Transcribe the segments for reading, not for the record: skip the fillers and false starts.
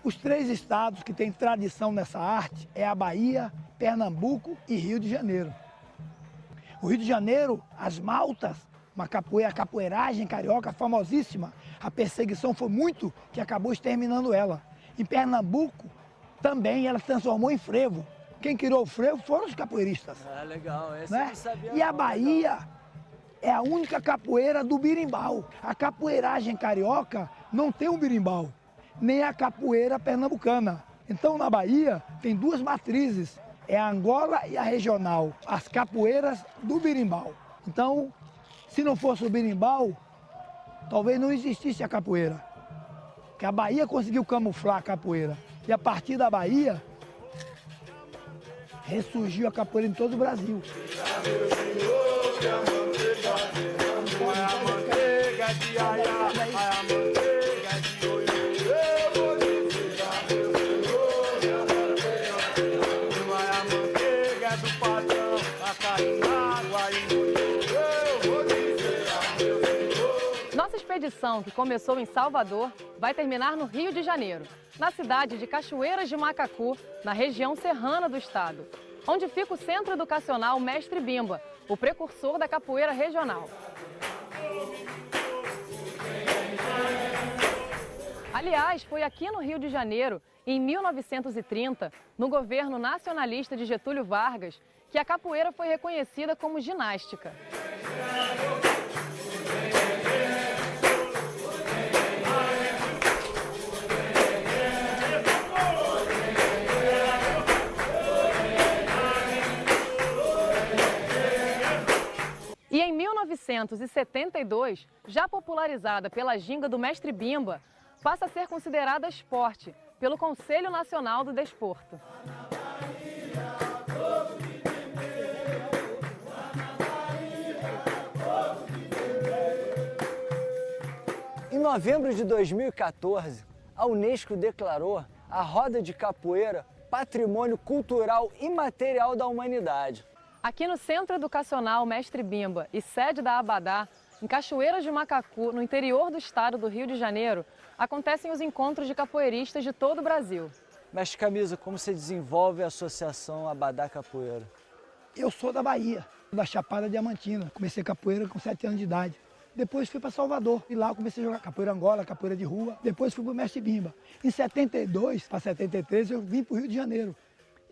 Os 3 estados que têm tradição nessa arte é a Bahia, Pernambuco e Rio de Janeiro. O Rio de Janeiro, as maltas, a capoeiragem carioca famosíssima, a perseguição foi muito que acabou exterminando ela. Em Pernambuco, também ela se transformou em frevo. Quem criou o frevo foram os capoeiristas. Ah, legal, esse Né? eu não sabia. E a não, Bahia legal. é a única capoeira do birimbau. A capoeiragem carioca não tem um birimbau, nem a capoeira pernambucana. Então na Bahia tem 2 matrizes, é a Angola e a regional, as capoeiras do birimbau. Então, se não fosse o birimbau, talvez não existisse a capoeira. Porque a Bahia conseguiu camuflar a capoeira. E a partir da Bahia, ressurgiu a capoeira em todo o Brasil. Nossa expedição, que começou em Salvador, vai terminar no Rio de Janeiro, na cidade de Cachoeiras de Macacu, na região serrana do estado, onde fica o Centro Educacional Mestre Bimba, o precursor da capoeira regional. Aliás, foi aqui no Rio de Janeiro, em 1930, no governo nacionalista de Getúlio Vargas, que a capoeira foi reconhecida como ginástica. E em 1972, já popularizada pela ginga do Mestre Bimba, passa a ser considerada esporte pelo Conselho Nacional do Desporto. Em novembro de 2014, a Unesco declarou a roda de capoeira Patrimônio Cultural Imaterial da Humanidade. Aqui no Centro Educacional Mestre Bimba e sede da Abadá, em Cachoeiras de Macacu, no interior do estado do Rio de Janeiro, acontecem os encontros de capoeiristas de todo o Brasil. Mestre Camisa, como você desenvolve a associação Abadá Capoeira? Eu sou da Bahia, da Chapada Diamantina. Comecei capoeira com 7 anos de idade. Depois fui para Salvador e lá eu comecei a jogar capoeira Angola, capoeira de rua. Depois fui para o Mestre Bimba. Em 72 para 73 eu vim para o Rio de Janeiro.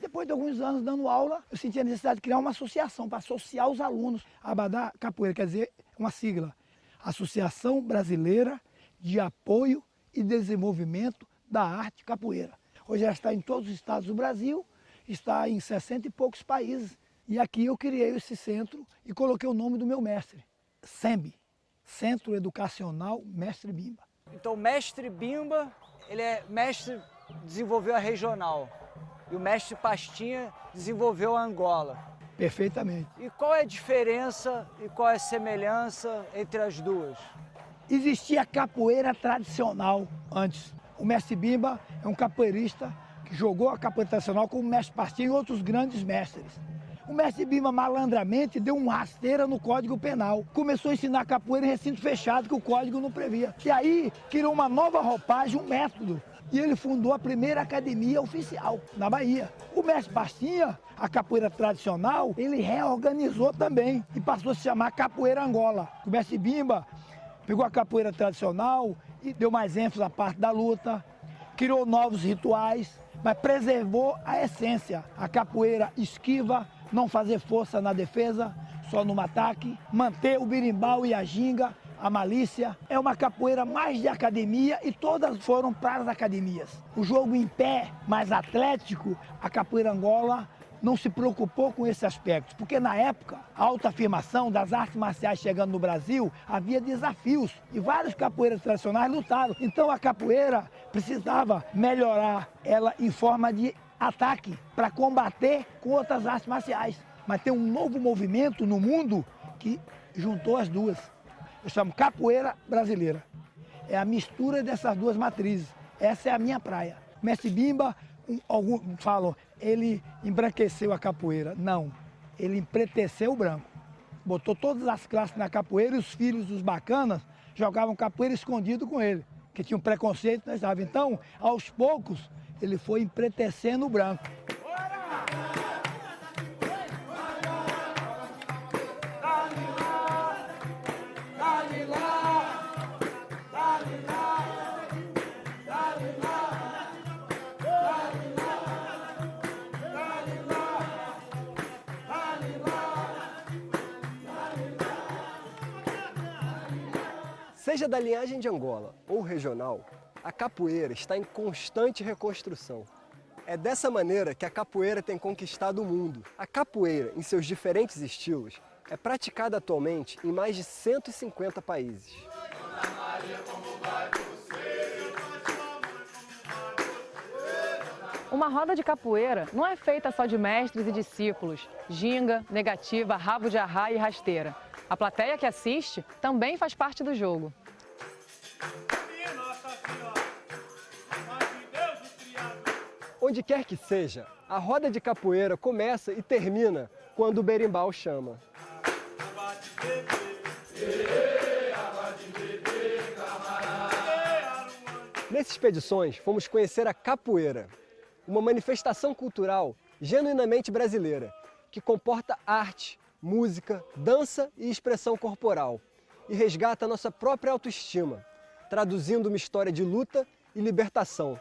Depois de alguns anos dando aula, eu senti a necessidade de criar uma associação para associar os alunos. Abadá Capoeira, quer dizer, uma sigla. Associação Brasileira de Apoio e Desenvolvimento da Arte Capoeira. Hoje ela está em todos os estados do Brasil, está em 60 e poucos países. E aqui eu criei esse centro e coloquei o nome do meu mestre, SEMB, Centro Educacional Mestre Bimba. Então, Mestre Bimba, ele é mestre, desenvolveu a regional. E o Mestre Pastinha desenvolveu a Angola. Perfeitamente. E qual é a diferença e qual é a semelhança entre as duas? Existia capoeira tradicional antes. O Mestre Bimba é um capoeirista que jogou a capoeira tradicional com o Mestre Pastinha e outros grandes mestres. O Mestre Bimba malandramente deu uma rasteira no Código Penal. Começou a ensinar capoeira em recinto fechado que o Código não previa. E aí criou uma nova roupagem, um método. E ele fundou a primeira academia oficial na Bahia. O Mestre Pastinha, a capoeira tradicional, ele reorganizou também e passou a se chamar Capoeira Angola. O Mestre Bimba pegou a capoeira tradicional e deu mais ênfase à parte da luta, criou novos rituais, mas preservou a essência. A capoeira esquiva, não fazer força na defesa, só no ataque, manter o birimbau e a ginga, a malícia. É uma capoeira mais de academia e todas foram para as academias. O jogo em pé, mais atlético, a capoeira Angola não se preocupou com esse aspecto, porque na época, a autoafirmação das artes marciais chegando no Brasil, havia desafios e vários capoeiras tradicionais lutaram. Então a capoeira precisava melhorar ela em forma de ataque para combater com outras artes marciais. Mas tem um novo movimento no mundo que juntou as duas. Eu chamo capoeira brasileira. É a mistura dessas duas matrizes. Essa é a minha praia. Mestre Bimba, alguns falam, ele embranqueceu a capoeira. Não, ele empreteceu o branco. Botou todas as classes na capoeira e os filhos dos bacanas jogavam capoeira escondido com ele. que tinha um preconceito, nós sabe? Então, aos poucos, ele foi empretecendo o branco. Seja da linhagem de Angola ou regional, a capoeira está em constante reconstrução. É dessa maneira que a capoeira tem conquistado o mundo. A capoeira, em seus diferentes estilos, é praticada atualmente em mais de 150 países. Uma roda de capoeira não é feita só de mestres e discípulos, ginga, negativa, rabo de arraia e rasteira. A plateia que assiste também faz parte do jogo. Onde quer que seja, a roda de capoeira começa e termina quando o berimbau chama. Nessas expedições, fomos conhecer a capoeira, uma manifestação cultural genuinamente brasileira, que comporta arte, música, dança e expressão corporal, e resgata a nossa própria autoestima, traduzindo uma história de luta e libertação,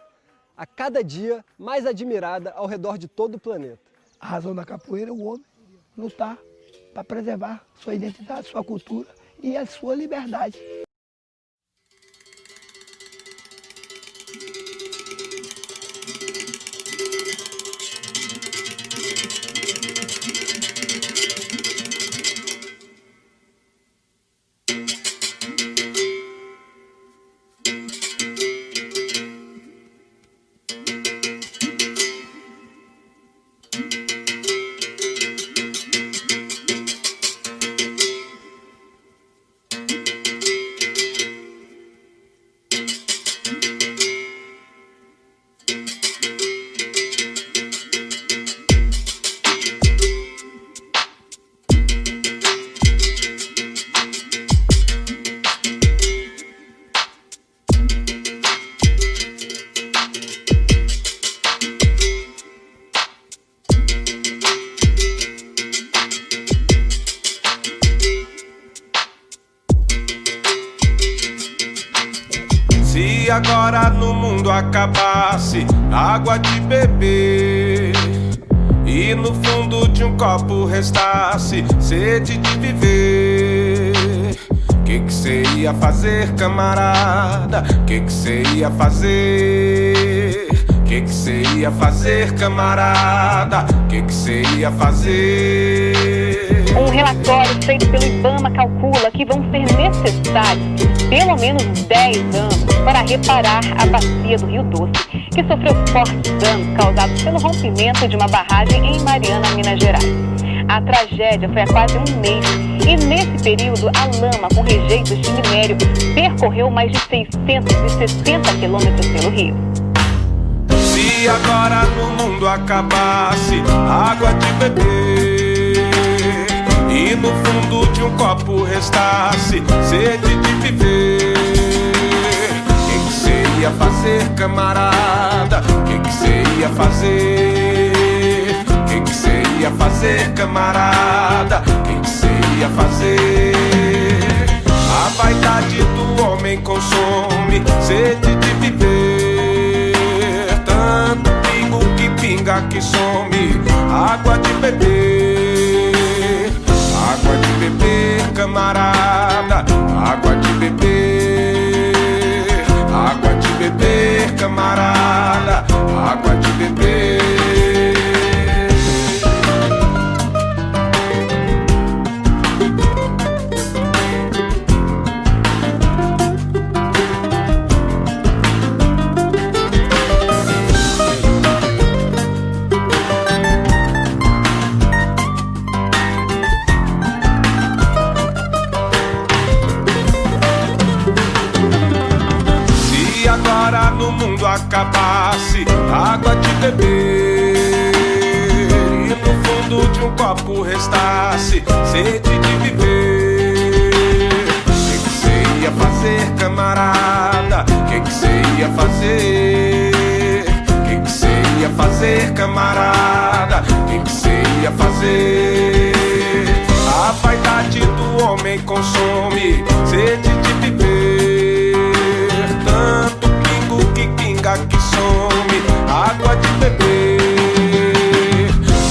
a cada dia mais admirada ao redor de todo o planeta. A razão da capoeira é o homem lutar para preservar sua identidade, sua cultura e a sua liberdade. Se agora no mundo acabasse a água de beber e no fundo de um copo restasse sede de viver, que cê ia fazer, camarada? Que cê ia fazer? Que cê ia fazer, camarada? Que cê ia fazer? Um relatório feito pelo IBAMA calcula que vão ser necessários pelo menos 10 anos para reparar a bacia do Rio Doce, que sofreu fortes danos causados pelo rompimento de uma barragem em Mariana, Minas Gerais. A tragédia foi há quase um mês e nesse período a lama com rejeitos de minério percorreu mais de 660 quilômetros pelo rio. Se agora no mundo acabasse a água de beber e no fundo de um copo restasse sede de viver, que cê ia fazer, camarada? Que cê ia fazer? Que cê ia fazer, camarada? Que cê ia fazer? A vaidade do homem consome sede de viver, tanto pingo que pinga que some, água de beber, água de beber, camarada, água de beber, água de beber, camarada, água de beber. Agora no mundo acabasse a água de beber e no fundo de um copo restasse sede de viver, que cê ia fazer, camarada? Que cê ia fazer? Que cê ia fazer, camarada? Que cê ia fazer? A vaidade do homem consome sede de viver. Tanto pingo que pinga que some água de beber.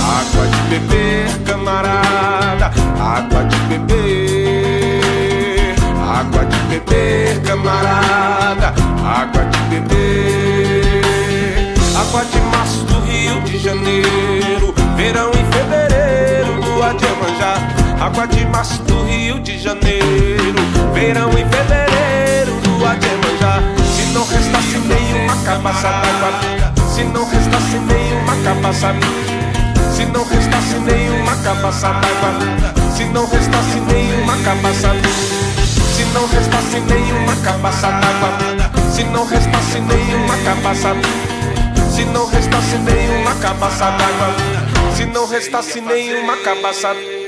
Água de beber, camarada. Água de beber. Água de beber, camarada. Água de beber. Água de março do Rio de Janeiro. Verão em fevereiro, lua de Iemanjá. Água de março do Rio de Janeiro. Verão em fevereiro, lua de Iemanjá. Se não restasse nenhuma cabaça d'água, se não restasse nenhuma cabaça, se não restasse nenhuma cabaça d'água, se não restasse nenhuma cabaça, se não restasse nenhuma cabaça d'água, se não restasse nenhuma cabaça, se não restasse nenhuma cabaça d'água, se não restasse nenhuma cabaça.